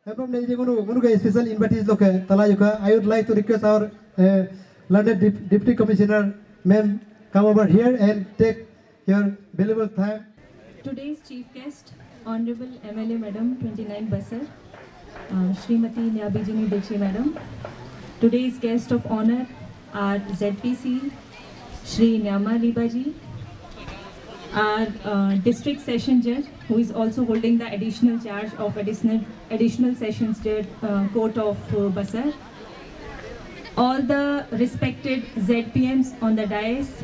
From the special invitees Talajuka, I would like to request our London Deputy Commissioner, ma'am, come over here and take your valuable time. Today's chief guest, Honorable MLA Madam 29 Basar, Srimati Nyabijini Dilchi Madam. Today's guest of honor are ZPC, Shri Nyama Libaji, our district session judge, who is also holding the additional charge of additional sessions judge, court of Basar. All the respected ZPMs on the dais,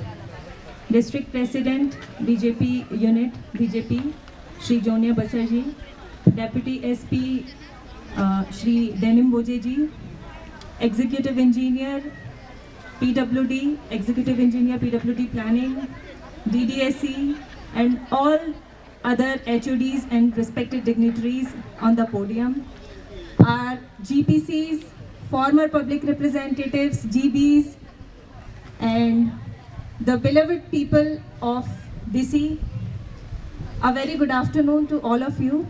district president, BJP unit, BJP, Shri Jonia Basar ji, deputy SP, Shri Denim Boje ji, executive engineer, PWD, executive engineer, PWD planning, DDSE, and all other HODs and respected dignitaries on the podium, our GPCs, former public representatives, GBs, and the beloved people of DC. A very good afternoon to all of you.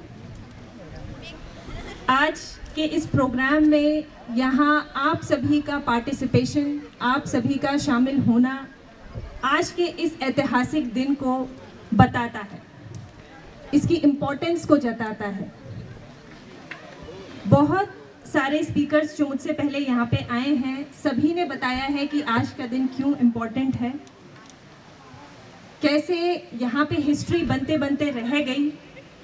आज के इस programme में यहाँ आप सभी का participation, आप सभी का शामिल होना आज के इस ऐतिहासिक दिन को बताता है, इसकी इम्पोर्टेंस को जताता है। बहुत सारे स्पीकर्स जो मुझसे पहले यहाँ पे आए हैं, सभी ने बताया है कि आज का दिन क्यों इम्पोर्टेंट है, कैसे यहाँ पे हिस्ट्री बनते बनते रह गई,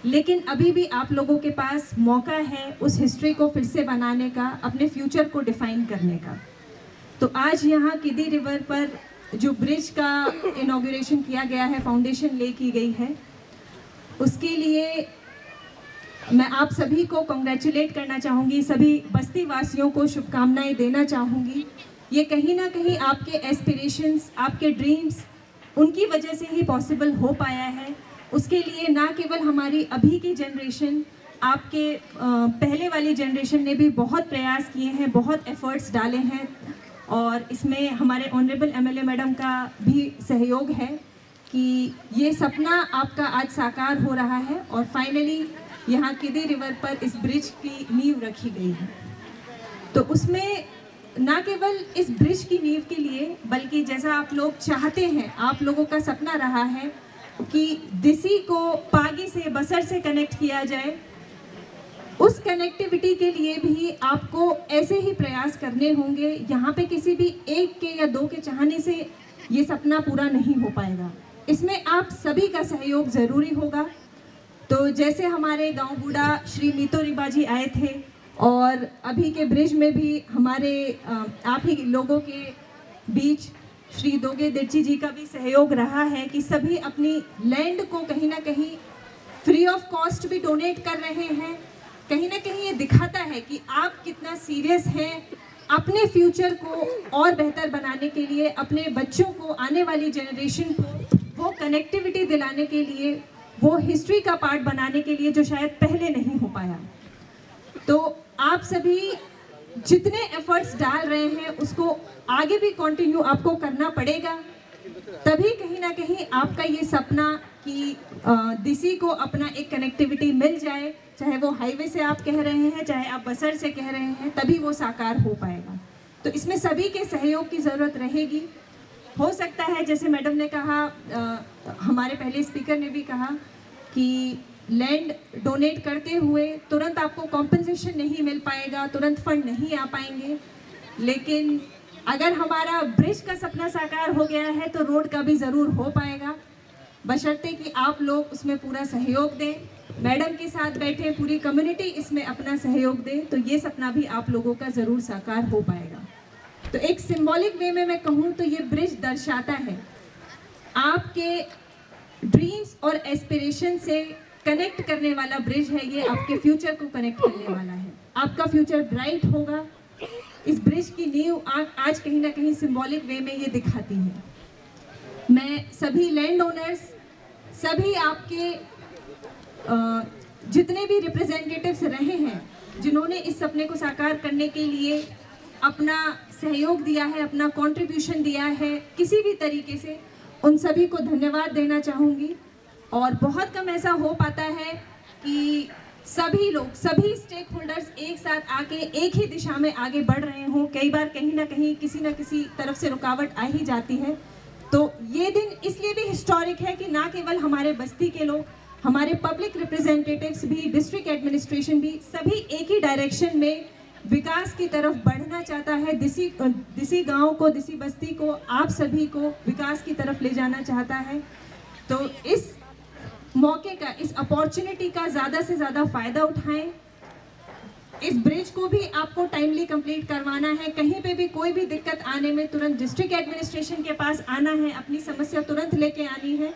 लेकिन अभी भी आप लोगों के पास मौका है उस हिस्ट्री को फिर से बनाने का, अपने फ्यूचर को डिफाइन करने का। तो आज यहाँ किदी रिवर पर जो ब्रिज का इनॉग्रेशन किया गया है, फाउंडेशन ले की गई है, उसके लिए मैं आप सभी को कॉन्ग्रेचुलेट करना चाहूँगी, सभी बस्ती वासियों को शुभकामनाएं देना चाहूँगी। ये कहीं ना कहीं आपके एस्पिरेशंस, आपके ड्रीम्स, उनकी वजह से ही पॉसिबल हो पाया है। उसके लिए ना केवल हमारी अभी की जनरेशन, आपके पहले वाली जनरेशन ने भी बहुत प्रयास किए हैं, बहुत एफर्ट्स डाले हैं, और इसमें हमारे ऑनरेबल एमएलए मैडम का भी सहयोग है कि ये सपना आपका आज साकार हो रहा है और फाइनली यहाँ किदी रिवर पर इस ब्रिज की नींव रखी गई है। तो उसमें ना केवल इस ब्रिज की नींव के लिए, बल्कि जैसा आप लोग चाहते हैं, आप लोगों का सपना रहा है कि दिसी को पागी से, बसर से कनेक्ट किया जाए, उस कनेक्टिविटी के लिए भी आपको ऐसे ही प्रयास करने होंगे। यहाँ पे किसी भी एक के या दो के चाहने से ये सपना पूरा नहीं हो पाएगा, इसमें आप सभी का सहयोग ज़रूरी होगा। तो जैसे हमारे गांव बूढ़ा श्री मीतो रिबाजी आए थे, और अभी के ब्रिज में भी हमारे आप ही लोगों के बीच श्री दोगे दिर्ची जी का भी सहयोग रहा है कि सभी अपनी लैंड को कहीं ना कहीं फ्री ऑफ कॉस्ट भी डोनेट कर रहे हैं। कहीं ना कहीं ये दिखाता है कि आप कितना सीरियस हैं अपने फ्यूचर को और बेहतर बनाने के लिए, अपने बच्चों को, आने वाली जनरेशन को वो कनेक्टिविटी दिलाने के लिए, वो हिस्ट्री का पार्ट बनाने के लिए जो शायद पहले नहीं हो पाया। तो आप सभी जितने एफर्ट्स डाल रहे हैं उसको आगे भी कंटिन्यू आपको करना पड़ेगा, तभी कहीं ना कहीं आपका ये सपना कि दिसी को अपना एक कनेक्टिविटी मिल जाए, चाहे वो हाईवे से आप कह रहे हैं, चाहे आप बसर से कह रहे हैं, तभी वो साकार हो पाएगा। तो इसमें सभी के सहयोग की ज़रूरत रहेगी। हो सकता है जैसे मैडम ने कहा, हमारे पहले स्पीकर ने भी कहा कि लैंड डोनेट करते हुए तुरंत आपको कॉम्पनसेशन नहीं मिल पाएगा, तुरंत फंड नहीं आ पाएंगे, लेकिन अगर हमारा ब्रिज का सपना साकार हो गया है तो रोड का भी ज़रूर हो पाएगा, बशर्ते कि आप लोग उसमें पूरा सहयोग दें, मैडम के साथ बैठे पूरी कम्युनिटी इसमें अपना सहयोग दे, तो ये सपना भी आप लोगों का ज़रूर साकार हो पाएगा। तो एक सिंबॉलिक वे में मैं कहूँ तो ये ब्रिज दर्शाता है आपके ड्रीम्स और एस्पिरेशन से कनेक्ट करने वाला ब्रिज है, ये आपके फ्यूचर को कनेक्ट करने वाला है, आपका फ्यूचर ब्राइट होगा। इस ब्रिज की नींव आज कहीं ना कहीं सिंबॉलिक वे में ये दिखाती है। मैं सभी लैंड ओनर्स, सभी आपके जितने भी रिप्रेजेंटेटिव्स रहे हैं, जिन्होंने इस सपने को साकार करने के लिए अपना सहयोग दिया है, अपना कंट्रीब्यूशन दिया है किसी भी तरीके से, उन सभी को धन्यवाद देना चाहूँगी। और बहुत कम ऐसा हो पाता है कि सभी लोग, सभी स्टेक होल्डर्स एक साथ आके एक ही दिशा में आगे बढ़ रहे हों। कई बार कहीं ना कहीं किसी न किसी तरफ से रुकावट आ ही जाती है। तो ये दिन इसलिए भी हिस्टोरिक है कि ना केवल हमारे बस्ती के लोग, हमारे पब्लिक रिप्रेजेंटेटिव्स भी, डिस्ट्रिक्ट एडमिनिस्ट्रेशन भी, सभी एक ही डायरेक्शन में विकास की तरफ बढ़ना चाहता है। दिसी गांव को, दिसी बस्ती को, आप सभी को विकास की तरफ ले जाना चाहता है। तो इस मौके का, इस अपॉर्चुनिटी का ज़्यादा से ज़्यादा फ़ायदा उठाएं। इस ब्रिज को भी आपको टाइमली कंप्लीट करवाना है। कहीं पे भी कोई भी दिक्कत आने में तुरंत डिस्ट्रिक्ट एडमिनिस्ट्रेशन के पास आना है, अपनी समस्या तुरंत लेके आनी है।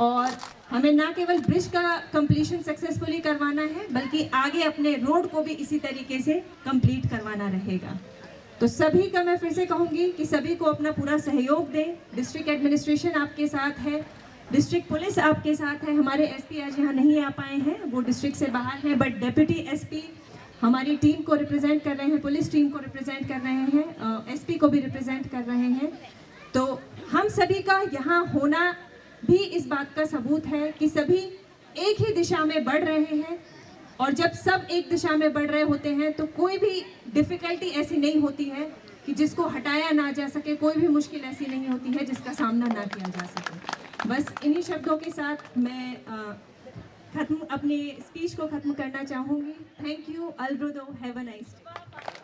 और हमें ना केवल ब्रिज का कंप्लीशन सक्सेसफुली करवाना है, बल्कि आगे अपने रोड को भी इसी तरीके से कंप्लीट करवाना रहेगा। तो सभी का मैं फिर से कहूँगी कि सभी को अपना पूरा सहयोग दें। डिस्ट्रिक्ट एडमिनिस्ट्रेशन आपके साथ है, डिस्ट्रिक्ट पुलिस आपके साथ है। हमारे एसपी आज यहाँ नहीं आ पाए हैं, वो डिस्ट्रिक्ट से बाहर हैं, बट डेप्यूटी एसपी हमारी टीम को रिप्रेजेंट कर रहे हैं, पुलिस टीम को रिप्रेजेंट कर रहे हैं, एसपी को भी रिप्रेजेंट कर रहे हैं। तो हम सभी का यहाँ होना भी इस बात का सबूत है कि सभी एक ही दिशा में बढ़ रहे हैं। और जब सब एक दिशा में बढ़ रहे होते हैं तो कोई भी डिफ़िकल्टी ऐसी नहीं होती है कि जिसको हटाया ना जा सके, कोई भी मुश्किल ऐसी नहीं होती है जिसका सामना ना किया जा सके। बस इन्हीं शब्दों के साथ मैं अपनी स्पीच को ख़त्म करना चाहूँगी। Thank you. अलविदा। Have a nice day.